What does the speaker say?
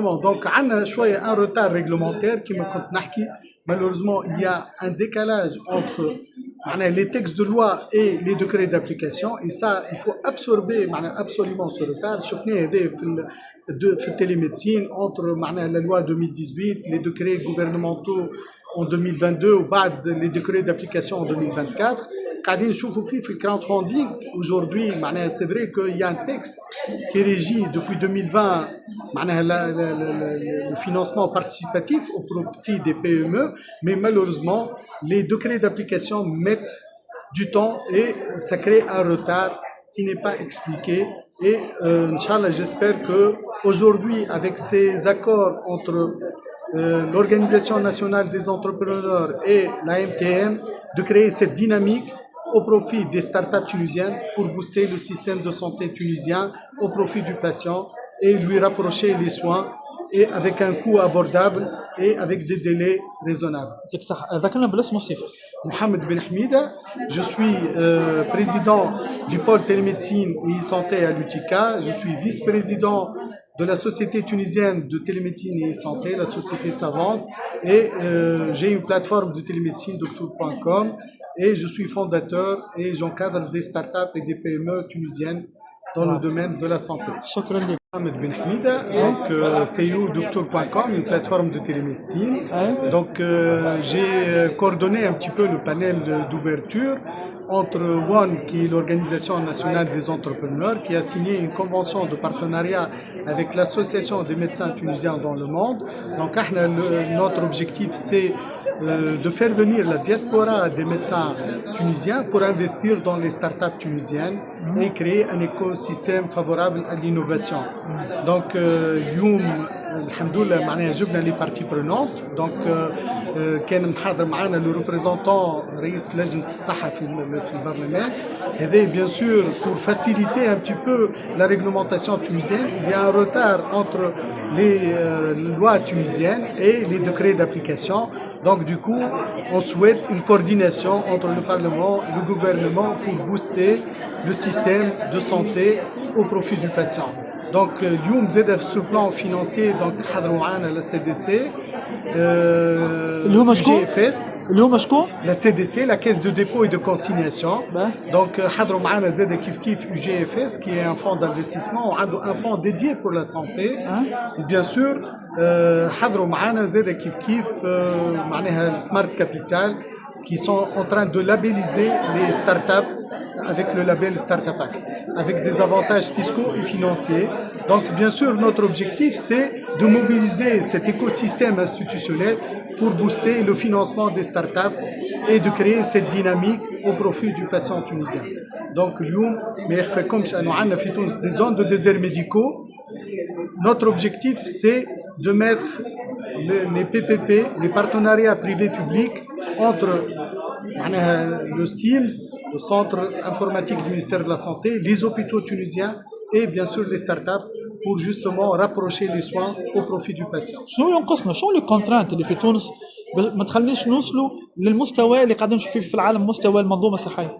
Donc, on a choisi un retard réglementaire qui me compte Nahki. Malheureusement, il y a un décalage entre les textes de loi et les décrets d'application. Et ça, il faut absorber absolument ce retard. Surtout في التليميدecine entre la loi 2018, les décrets gouvernementaux en 2022 ou les décrets d'application en 2024. قاعدين نشوفوا فيه في الكراونت فوندينغ aujourd'hui c'est vrai qu'il y a un texte qui régit depuis 2020 le financement participatif au profit des PME, mais malheureusement les décrets d'application mettent du temps et ça crée un retard qui n'est pas expliqué. Et Inch'Allah, j'espère que aujourd'hui, avec ces accords entre l'Organisation nationale des entrepreneurs et la MTM, de créer cette dynamique au profit des startups tunisiennes pour booster le système de santé tunisien au profit du patient et lui rapprocher les soins et avec un coût abordable et avec des délais raisonnables. Mohamed Ben Hamida, je suis président du pôle télémédecine et e-santé à l'UTK, je suis vice-président de la Société tunisienne de télémédecine et e-santé, la Société savante, et j'ai une plateforme de télémédecine docteur.com et je suis fondateur et j'encadre des startups et des PME tunisiennes dans le domaine de la santé. Mohamed Ben Hamida, donc CEO docteur.com, une plateforme de télémédecine. Donc j'ai coordonné un petit peu le panel d'ouverture entre ONE, qui est l'Organisation nationale des entrepreneurs, qui a signé une convention de partenariat avec l'Association des médecins tunisiens dans le monde. Donc notre objectif, c'est de faire venir la diaspora des médecins tunisiens pour investir dans les startups tunisiennes et créer un écosystème favorable à l'innovation. Donc, alhamdoulilah, معناها جبنا les parties prenantes. Donc, كان محاضر معنا le représentant رئيس لجنة الصحة في البرلمان. Et bien sûr, pour faciliter un petit peu la réglementation tunisienne, il y a un retard entre les lois tunisiennes et les décrets d'application. Donc, du coup, on souhaite une coordination entre le Parlement et le gouvernement pour booster le système de santé au profit du patient. Donc, اليوم زاد sur le plan financier, donc حضروا معنا la CDC, GFS, la CDC, la Caisse de dépôt et de consignation. Donc, حضروا معنا زاد كيف UGFS, qui est un fonds d'investissement, un fonds dédié pour la santé. Et bien sûr, حضروا معنا زاد كيف معناها Smart Capital, qui sont en train de labelliser les startups avec le label Startup Act, avec des avantages fiscaux et financiers. Donc, bien sûr, notre objectif, c'est de mobiliser cet écosystème institutionnel pour booster le financement des startups et de créer cette dynamique au profit du patient tunisien. Donc, des zones de déserts médicaux. Notre objectif, c'est de mettre les PPP, les partenariats privés-publics, entre le CIMS, le Centre informatique du ministère de la Santé, les hôpitaux tunisiens et bien sûr les startups pour justement rapprocher les soins au profit du patient. شنو ينقصنا؟ شنو لي كونترانت اللي في تونس ما تخلينيش نوصلوا للمستوى اللي قاعدين نشوف فيه في العالم، مستوى المنظومة الصحية؟